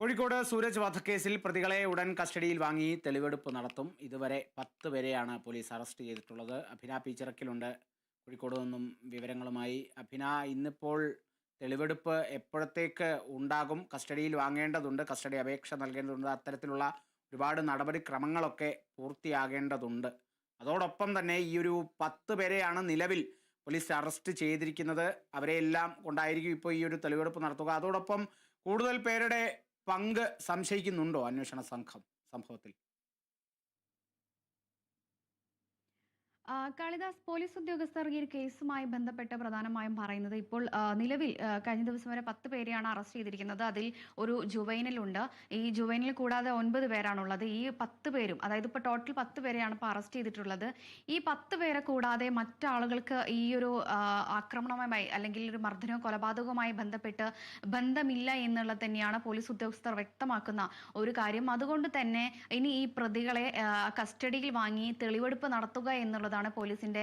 കോഴിക്കോട് സൂരജ് വധക്കേസിൽ പ്രതികളെ ഉടൻ കസ്റ്റഡിയിൽ വാങ്ങി തെളിവെടുപ്പ് നടത്തും. ഇതുവരെ 10 പേരെയാണ് പോലീസ് അറസ്റ്റ് ചെയ്തിട്ടുള്ളത്. അഭിന പീച്ചിറക്കിലുണ്ട് കോഴിക്കോട് നിന്നും വിവരങ്ങളുമായി. അഭിന, ഇന്നിപ്പോൾ തെളിവെടുപ്പ് എപ്പോഴത്തേക്ക് ഉണ്ടാകും? കസ്റ്റഡിയിൽ വാങ്ങേണ്ടതുണ്ട്, കസ്റ്റഡി അപേക്ഷ നൽകേണ്ടതുണ്ട്, അത്തരത്തിലുള്ള ഒരുപാട് നടപടിക്രമങ്ങളൊക്കെ പൂർത്തിയാകേണ്ടതുണ്ട്. അതോടൊപ്പം തന്നെ ഈ ഒരു 10 പേരെയാണ് നിലവിൽ പോലീസ് അറസ്റ്റ് ചെയ്തിരിക്കുന്നത്. അവരെയെല്ലാം കൊണ്ടായിരിക്കും ഇപ്പോൾ ഈ ഒരു തെളിവെടുപ്പ് നടത്തുക. അതോടൊപ്പം കൂടുതൽ പേരുടെ പങ്ക് സംശയിക്കുന്നുണ്ടോ അന്വേഷണ സംഘം സംഭവത്തിൽ? കാളിദാസ്, പോലീസ് ഉദ്യോഗസ്ഥർ ഈ ഒരു കേസുമായി ബന്ധപ്പെട്ട് പ്രധാനമായും പറയുന്നത് ഇപ്പോൾ നിലവിൽ കഴിഞ്ഞ ദിവസം വരെ 10 പേരെയാണ് അറസ്റ്റ് ചെയ്തിരിക്കുന്നത്. അതിൽ ഒരു ജുവൈനലുണ്ട്. ഈ ജുവൈനൽ കൂടാതെ 9 പേരാണുള്ളത്. ഈ 10 പേരും, അതായത് ഇപ്പോൾ ടോട്ടൽ 10 പേരെയാണ് ഇപ്പോൾ അറസ്റ്റ് ചെയ്തിട്ടുള്ളത്. ഈ 10 പേരെ കൂടാതെ മറ്റാളുകൾക്ക് ഈ ഒരു ആക്രമണവുമായി അല്ലെങ്കിൽ ഒരു മർദ്ദനവും കൊലപാതകവുമായി ബന്ധപ്പെട്ട് ബന്ധമില്ല എന്നുള്ളത് തന്നെയാണ് പോലീസ് ഉദ്യോഗസ്ഥർ വ്യക്തമാക്കുന്ന ഒരു കാര്യം. അതുകൊണ്ട് തന്നെ ഇനി ഈ പ്രതികളെ കസ്റ്റഡിയിൽ വാങ്ങി തെളിവെടുപ്പ് നടത്തുക എന്നുള്ളതാണ് പോലീസിന്റെ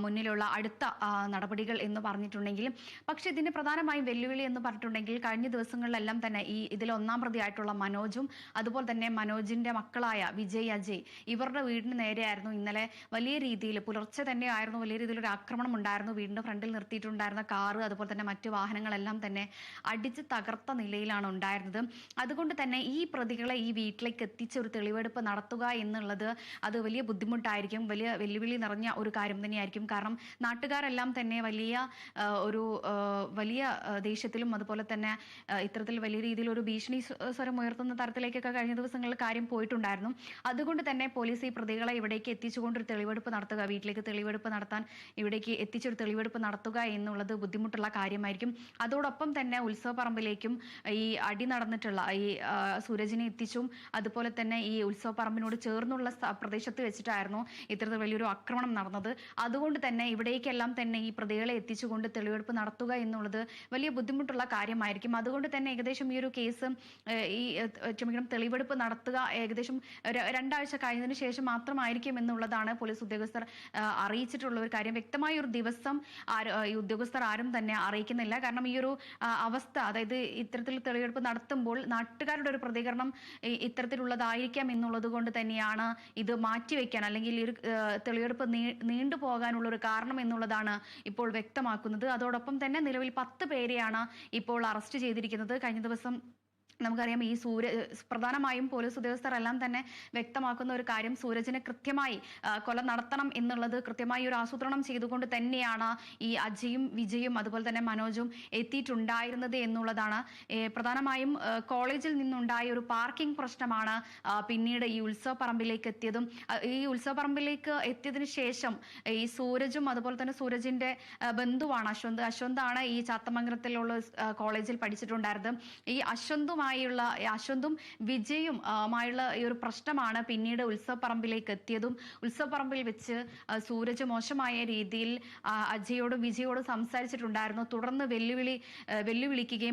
മുന്നിലുള്ള അടുത്ത നടപടികൾ എന്ന് പറഞ്ഞിട്ടുണ്ടെങ്കിലും, പക്ഷേ ഇതിന്റെ പ്രധാനമായും വെല്ലുവിളി എന്ന് പറഞ്ഞിട്ടുണ്ടെങ്കിൽ കഴിഞ്ഞ ദിവസങ്ങളിലെല്ലാം തന്നെ ഇതിൽ ഒന്നാം പ്രതിയായിട്ടുള്ള മനോജും അതുപോലെ തന്നെ മനോജിന്റെ മക്കളായ വിജയ്, അജയ്, ഇവരുടെ വീടിന് നേരെയായിരുന്നു ഇന്നലെ വലിയ രീതിയിൽ പുലർച്ചെ തന്നെ ആയിരുന്നു വലിയ രീതിയിൽ ഒരു ആക്രമണം ഉണ്ടായിരുന്നു. വീടിന്റെ ഫ്രണ്ടിൽ നിർത്തിയിട്ടുണ്ടായിരുന്ന കാറ് അതുപോലെ തന്നെ മറ്റു വാഹനങ്ങളെല്ലാം തന്നെ അടിച്ച് തകർത്ത നിലയിലാണ് ഉണ്ടായിരുന്നത്. അതുകൊണ്ട് തന്നെ ഈ പ്രതികളെ ഈ വീട്ടിലേക്ക് എത്തിച്ച് ഒരു തെളിവെടുപ്പ് നടത്തുക എന്നുള്ളത് അത് വലിയ ബുദ്ധിമുട്ടായിരിക്കും, വലിയ വെല്ലുവിളി നിറഞ്ഞ ഒരു കാര്യം തന്നെയായിരിക്കും. കാരണം നാട്ടുകാരെല്ലാം തന്നെ വലിയ ദേഷ്യത്തിലും അതുപോലെ തന്നെ ഇത്തരത്തിൽ വലിയ രീതിയിൽ ഒരു ഭീഷണി സ്വരം ഉയർത്തുന്ന തരത്തിലേക്കൊക്കെ കഴിഞ്ഞ ദിവസങ്ങളിൽ കാര്യം പോയിട്ടുണ്ടായിരുന്നു. അതുകൊണ്ട് തന്നെ പോലീസ് ഈ പ്രതികളെ ഇവിടേക്ക് എത്തിച്ചുകൊണ്ടൊരു തെളിവെടുപ്പ് നടത്തുക, വീട്ടിലേക്ക് തെളിവെടുപ്പ് നടത്താൻ ഇവിടേക്ക് എത്തിച്ചൊരു തെളിവെടുപ്പ് നടത്തുക എന്നുള്ളത് ബുദ്ധിമുട്ടുള്ള കാര്യമായിരിക്കും. അതോടൊപ്പം തന്നെ ഉത്സവപ്പറമ്പിലേക്കും ഈ അടി നടന്നിട്ടുള്ള ഈ സൂരജിനെ എത്തിച്ചും അതുപോലെ തന്നെ ഈ ഉത്സവപ്പറമ്പിനോട് ചേർന്നുള്ള പ്രദേശത്ത് വെച്ചിട്ടായിരുന്നു ഇത്തരത്തിൽ വലിയൊരു ആക്രമണം നടന്നത്. അതുകൊണ്ട് തന്നെ ഇവിടേക്കെല്ലാം തന്നെ ഈ പ്രതികളെ എത്തിച്ചുകൊണ്ട് തെളിവെടുപ്പ് നടത്തുക എന്നുള്ളത് വലിയ ബുദ്ധിമുട്ടുള്ള കാര്യമായിരിക്കും. അതുകൊണ്ട് തന്നെ ഏകദേശം ഈ ഒരു കേസ് തെളിവെടുപ്പ് നടത്തുക ഏകദേശം 2 ആഴ്ച കഴിഞ്ഞതിന് ശേഷം മാത്രമായിരിക്കും എന്നുള്ളതാണ് പോലീസ് ഉദ്യോഗസ്ഥർ അറിയിച്ചിട്ടുള്ള ഒരു കാര്യം. വ്യക്തമായ ഒരു ദിവസം ഈ ഉദ്യോഗസ്ഥർ ആരും തന്നെ അറിയിക്കുന്നില്ല. കാരണം ഈ ഒരു അവസ്ഥ, അതായത് ഇത്തരത്തിൽ തെളിവെടുപ്പ് നടത്തുമ്പോൾ നാട്ടുകാരുടെ ഒരു പ്രതികരണം ഇത്തരത്തിലുള്ളതായിരിക്കാം എന്നുള്ളത് കൊണ്ട് തന്നെയാണ് ഇത് മാറ്റിവെക്കാൻ അല്ലെങ്കിൽ ഈ ഒരു തെളിവെടുപ്പ് നീണ്ടുപോകാനുള്ള ഒരു കാരണം എന്നുള്ളതാണ് ഇപ്പോൾ വ്യക്തമാക്കുന്നത്. അതോടൊപ്പം തന്നെ നിലവിൽ 10 പേരെയാണ് ഇപ്പോൾ അറസ്റ്റ് ചെയ്തിരിക്കുന്നത്. കഴിഞ്ഞ ദിവസം നമുക്കറിയാം ഈ പ്രധാനമായും പോലീസ് ഉദ്യോഗസ്ഥർ എല്ലാം തന്നെ വ്യക്തമാക്കുന്ന ഒരു കാര്യം, സൂരജിനെ കൃത്യമായി കൊല നടത്തണം എന്നുള്ളത് കൃത്യമായി ഒരു ആസൂത്രണം ചെയ്തുകൊണ്ട് തന്നെയാണ് ഈ അജയും വിജയും അതുപോലെ തന്നെ മനോജും എത്തിയിട്ടുണ്ടായിരുന്നത് എന്നുള്ളതാണ്. പ്രധാനമായും കോളേജിൽ നിന്നുണ്ടായ ഒരു പാർക്കിംഗ് പ്രശ്നമാണ് പിന്നീട് ഈ ഉത്സവപ്പറമ്പിലേക്ക് എത്തിയതും. ഈ ഉത്സവപ്പറമ്പിലേക്ക് എത്തിയതിനു ശേഷം ഈ സൂരജും അതുപോലെ തന്നെ സൂരജിന്റെ ബന്ധുവാണ് അശ്വന്താണ് ഈ ചാത്തമംഗലത്തിലുള്ള കോളേജിൽ പഠിച്ചിട്ടുണ്ടായിരുന്നത്. ഈ അശ്വന്തും വിജയും മായുള്ള ഈ ഒരു പ്രശ്നമാണ് പിന്നീട് ഉത്സവപ്പറമ്പിലേക്ക് എത്തിയതും. ഉത്സവപ്പറമ്പിൽ വെച്ച് സൂരജ് മോശമായ രീതിയിൽ അജയോടും വിജയോടും സംസാരിച്ചിട്ടുണ്ടായിരുന്നു. തുടർന്ന്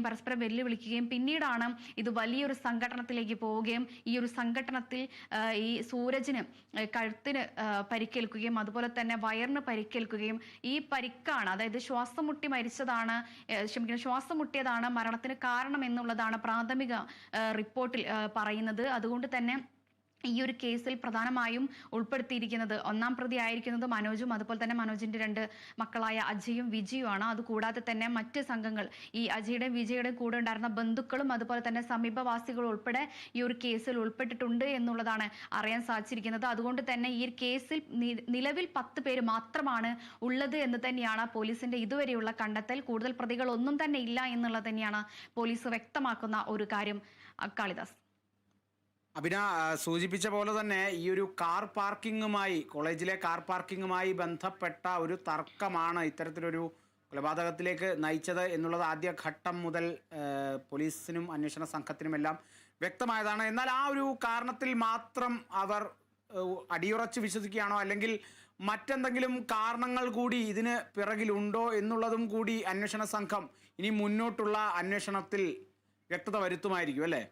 പരസ്പരം വെല്ലുവിളിക്കുകയും പിന്നീടാണ് ഇത് വലിയൊരു സംഘടനത്തിലേക്ക് പോവുകയും ഈ ഒരു സംഘടനത്തിൽ ഈ സൂരജിന് കഴുത്തിന് പരിക്കേൽക്കുകയും അതുപോലെ തന്നെ വയറിന് പരിക്കേൽക്കുകയും ഈ പരിക്കാണ്, അതായത് ശ്വാസം മുട്ടിയതാണ് മരണത്തിന് കാരണം എന്നുള്ളതാണ് പ്രാഥമിക റിപ്പോർട്ടിൽ പറയുന്നത്. അതുകൊണ്ട് തന്നെ ഈ ഒരു കേസിൽ പ്രധാനമായും ഉൾപ്പെടുത്തിയിരിക്കുന്നത് ഒന്നാം പ്രതി ആയിരിക്കുന്നത് മനോജും അതുപോലെ തന്നെ മനോജിന്റെ 2 മക്കളായ അജയും വിജയുമാണ്. അതുകൂടാതെ തന്നെ മറ്റ് സംഘങ്ങൾ, ഈ അജയുടെയും വിജയുടെയും കൂടെ ഉണ്ടായിരുന്ന ബന്ധുക്കളും അതുപോലെ തന്നെ സമീപവാസികളും ഉൾപ്പെടെ ഈ ഒരു കേസിൽ ഉൾപ്പെട്ടിട്ടുണ്ട് എന്നുള്ളതാണ് അറിയാൻ സാധിച്ചിരിക്കുന്നത്. അതുകൊണ്ട് തന്നെ ഈ കേസിൽ നിലവിൽ 10 പേര് മാത്രമാണ് ഉള്ളത് എന്ന് തന്നെയാണ് പോലീസിന്റെ ഇതുവരെയുള്ള കണ്ടെത്തൽ. കൂടുതൽ പ്രതികൾ ഒന്നും തന്നെ ഇല്ല എന്നുള്ളത് തന്നെയാണ് പോലീസ് വ്യക്തമാക്കുന്ന ഒരു കാര്യം. കാളിദാസ്, അഭിന സൂചിപ്പിച്ച പോലെ തന്നെ ഈ ഒരു കോളേജിലെ കാർ പാർക്കിങ്ങുമായി ബന്ധപ്പെട്ട ഒരു തർക്കമാണ് ഇത്തരത്തിലൊരു കൊലപാതകത്തിലേക്ക് നയിച്ചത് എന്നുള്ളത് ആദ്യഘട്ടം മുതൽ പോലീസിനും അന്വേഷണ സംഘത്തിനുമെല്ലാം വ്യക്തമായതാണ്. എന്നാൽ ആ ഒരു കാരണത്തിൽ മാത്രം അവർ അടിയുറച്ച് വിശ്വസിക്കുകയാണോ, അല്ലെങ്കിൽ മറ്റെന്തെങ്കിലും കാരണങ്ങൾ കൂടി ഇതിന് പിറകിലുണ്ടോ എന്നുള്ളതും കൂടി അന്വേഷണ സംഘം ഇനി മുന്നോട്ടുള്ള അന്വേഷണത്തിൽ വ്യക്തത വരുത്തുമായിരിക്കും അല്ലേ?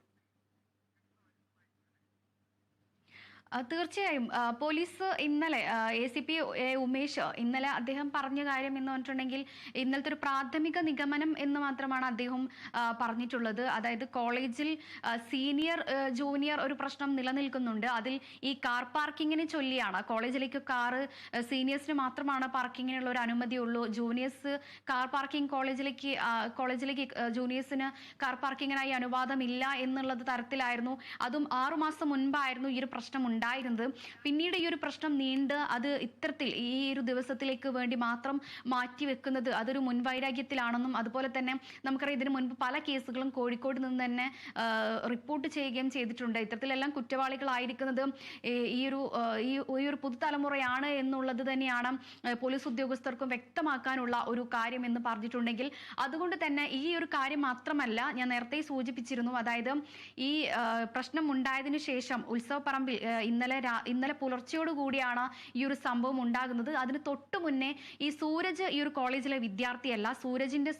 തീർച്ചയായും പോലീസ് ഇന്നലെ ACP ഉമേഷ് ഇന്നലെ അദ്ദേഹം പറഞ്ഞ കാര്യം എന്ന് പറഞ്ഞിട്ടുണ്ടെങ്കിൽ ഇന്നലത്തെ ഒരു പ്രാഥമിക നിഗമനം എന്ന് മാത്രമാണ് അദ്ദേഹം പറഞ്ഞിട്ടുള്ളത്. അതായത് കോളേജിൽ സീനിയർ ജൂനിയർ ഒരു പ്രശ്നം നിലനിൽക്കുന്നുണ്ട്. അതിൽ ഈ കാർ പാർക്കിങ്ങിനെ ചൊല്ലിയാണ്. കോളേജിലേക്ക് കാറ് സീനിയേഴ്സിന് മാത്രമാണ് പാർക്കിങ്ങിനുള്ള ഒരു അനുമതിയുള്ളൂ. ജൂനിയേഴ്സ് കാർ പാർക്കിംഗ് കോളേജിലേക്ക് ജൂനിയേഴ്സിന് കാർ പാർക്കിങ്ങിനായി അനുവാദമില്ല എന്നുള്ളത് തരത്തിലായിരുന്നു. അതും 6 മാസം മുൻപായിരുന്നു ഈ ഒരു പ്രശ്നം ഉണ്ടായിരുന്നത്. പിന്നീട് ഈ ഒരു പ്രശ്നം നീണ്ട് അത് ഇത്തരത്തിൽ ഈ ഒരു ദിവസത്തിലേക്ക് വേണ്ടി മാത്രം മാറ്റിവെക്കുന്നത് അതൊരു മുൻവൈരാഗ്യത്തിലാണെന്നും അതുപോലെ തന്നെ നമുക്കറിയാം ഇതിനു മുൻപ് പല കേസുകളും കോഴിക്കോട് നിന്ന് തന്നെ റിപ്പോർട്ട് ചെയ്യുകയും ചെയ്തിട്ടുണ്ട്. ഇത്തരത്തിലെല്ലാം കുറ്റവാളികളായിരിക്കുന്നത് ഈ ഒരു പുതുതലമുറയാണ് എന്നുള്ളത് തന്നെയാണ് പോലീസ് ഉദ്യോഗസ്ഥർക്കും വ്യക്തമാക്കാനുള്ള ഒരു കാര്യം എന്ന് പറഞ്ഞിട്ടുണ്ടെങ്കിൽ അതുകൊണ്ട് തന്നെ ഈ ഒരു കാര്യം മാത്രമല്ല, ഞാൻ നേരത്തെ സൂചിപ്പിച്ചിരുന്നു. അതായത് ഈ പ്രശ്നം ഉണ്ടായതിനു ശേഷം ഉത്സവപ്പറമ്പിൽ ഇന്നലെ പുലർച്ചയോടുകൂടിയാണ് ഈ ഒരു സംഭവം ഉണ്ടാകുന്നത്. അതിന് തൊട്ടു മുന്നേ ഈ സൂരജ് ഈ ഒരു കോളേജിലെ വിദ്യാർത്ഥിയല്ല. സൂരജിന്റെ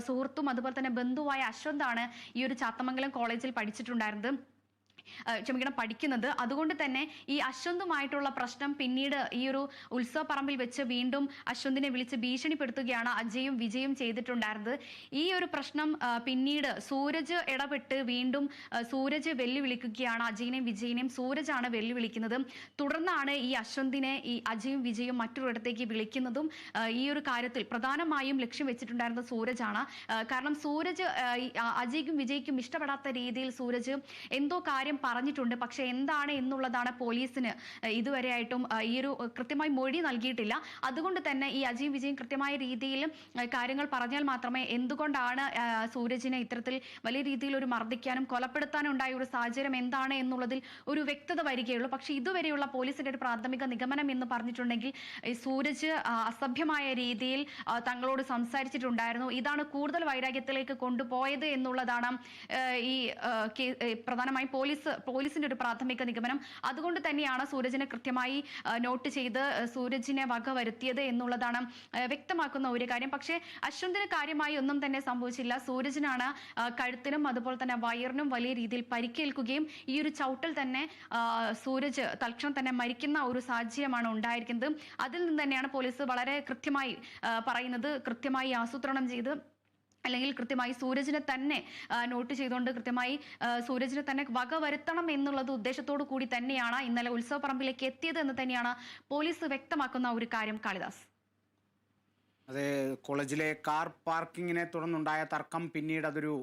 സുഹൃത്തും അതുപോലെ തന്നെ ബന്ധുവായ അശ്വന്താണ് ഈ ഒരു ചാത്തമംഗലം കോളേജിൽ പഠിക്കുന്നത്. അതുകൊണ്ട് തന്നെ ഈ അശ്വന്തുമായിട്ടുള്ള പ്രശ്നം പിന്നീട് ഈ ഒരു ഉത്സവപ്പറമ്പിൽ വെച്ച് വീണ്ടും അശ്വന്തിനെ വിളിച്ച് ഭീഷണിപ്പെടുത്തുകയാണ് അജയും വിജയും ചെയ്തിട്ടുണ്ടായിരുന്നത്. ഈ ഒരു പ്രശ്നം പിന്നീട് സൂരജ് ഇടപെട്ട് വീണ്ടും സൂരജ് വെല്ലുവിളിക്കുകയാണ്. അജയിനെയും വിജയിനെയും സൂരജാണ് വെല്ലുവിളിക്കുന്നത്. തുടർന്നാണ് ഈ അശ്വന്തിനെ ഈ അജയും വിജയും മറ്റൊരിടത്തേക്ക് വിളിക്കുന്നതും. ഈ ഒരു കാര്യത്തിൽ പ്രധാനമായും ലക്ഷ്യം വെച്ചിട്ടുണ്ടായിരുന്നത് സൂരജാണ്. കാരണം സൂരജ് അജയ്ക്കും വിജയ്ക്കും ഇഷ്ടപ്പെടാത്ത രീതിയിൽ സൂരജ് എന്തോ കാര്യം പറഞ്ഞിട്ടുണ്ട്. പക്ഷെ എന്താണ് എന്നുള്ളതാണ് പോലീസിന് ഇതുവരെയായിട്ടും ഈ ഒരു കൃത്യമായി മൊഴി നൽകിയിട്ടില്ല. അതുകൊണ്ട് തന്നെ ഈ അജയും വിജയും കൃത്യമായ രീതിയിൽ കാര്യങ്ങൾ പറഞ്ഞാൽ മാത്രമേ എന്തുകൊണ്ടാണ് സൂരജിനെ ഇത്തരത്തിൽ വലിയ രീതിയിൽ ഒരു മർദ്ദിക്കാനും കൊലപ്പെടുത്താനും ഉണ്ടായ ഒരു സാഹചര്യം എന്താണ് എന്നുള്ളതിൽ ഒരു വ്യക്തത വരികയുള്ളൂ. പക്ഷെ ഇതുവരെയുള്ള പോലീസിന്റെ ഒരു പ്രാഥമിക നിഗമനം എന്ന് പറഞ്ഞിട്ടുണ്ടെങ്കിൽ സൂരജ് അസഭ്യമായ രീതിയിൽ തങ്ങളോട് സംസാരിച്ചിട്ടുണ്ടായിരുന്നു. ഇതാണ് കൂടുതൽ വൈരാഗ്യത്തിലേക്ക് കൊണ്ടുപോയത് എന്നുള്ളതാണ് ഈ പ്രധാനമായും പോലീസിന്റെ ഒരു പ്രാഥമിക നിഗമനം. അതുകൊണ്ട് തന്നെയാണ് സൂരജിനെ കൃത്യമായി നോട്ട് ചെയ്ത് സൂരജിനെ വകവരുത്തിയത് എന്നുള്ളതാണ് വ്യക്തമാക്കുന്ന ഒരു കാര്യം. പക്ഷേ അശ്വന്തിന് കാര്യമായി ഒന്നും തന്നെ സംഭവിച്ചില്ല. സൂരജിനാണ് കഴുത്തിനും അതുപോലെ തന്നെ വയറിനും വലിയ രീതിയിൽ പരിക്കേൽക്കുകയും ഈ ഒരു ചവിട്ടിൽ തന്നെ സൂരജ് തൽക്ഷണം തന്നെ മരിക്കുന്ന ഒരു സാഹചര്യമാണ് ഉണ്ടായിരിക്കുന്നത്. അതിൽ നിന്ന് തന്നെയാണ് പോലീസ് വളരെ കൃത്യമായി പറയുന്നത്, കൃത്യമായി ആസൂത്രണം ചെയ്ത് അല്ലെങ്കിൽ കൃത്യമായി സൂരജിനെ തന്നെ നോട്ട് ചെയ്തുകൊണ്ട് കൃത്യമായി സൂരജിനെ തന്നെ വകവരുത്തണം എന്നുള്ളത് ഉദ്ദേശത്തോടു കൂടി തന്നെയാണ് ഇന്നലെ ഉത്സവപ്പറമ്പിലേക്ക് എത്തിയത് എന്ന് തന്നെയാണ് പോലീസ് വ്യക്തമാക്കുന്ന ഒരു കാര്യം. കാളിദാസ്, അതെ, കോളേജിലെ കാർ പാർക്കിങ്ങിനെ തുടർന്നുണ്ടായ തർക്കം പിന്നീട് അതൊരു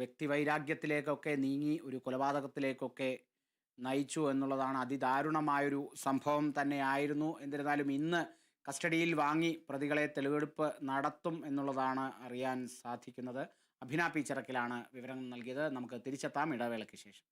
വ്യക്തിവൈരാഗ്യത്തിലേക്കൊക്കെ നീങ്ങി ഒരു കൊലപാതകത്തിലേക്കൊക്കെ നയിച്ചു എന്നുള്ളതാണ്. അതിദാരുണമായൊരു സംഭവം തന്നെയായിരുന്നു. എന്നിരുന്നാലും ഇന്ന് കസ്റ്റഡിയിൽ വാങ്ങി പ്രതികളെ തെളിവെടുപ്പ് നടത്തും എന്നുള്ളതാണ് അറിയാൻ സാധിക്കുന്നത്. അഭിന പി ചിറക്കിലാണ് വിവരങ്ങൾ നൽകിയത്. നമുക്ക് തിരിച്ചെത്താം ഇടവേളയ്ക്ക് ശേഷം.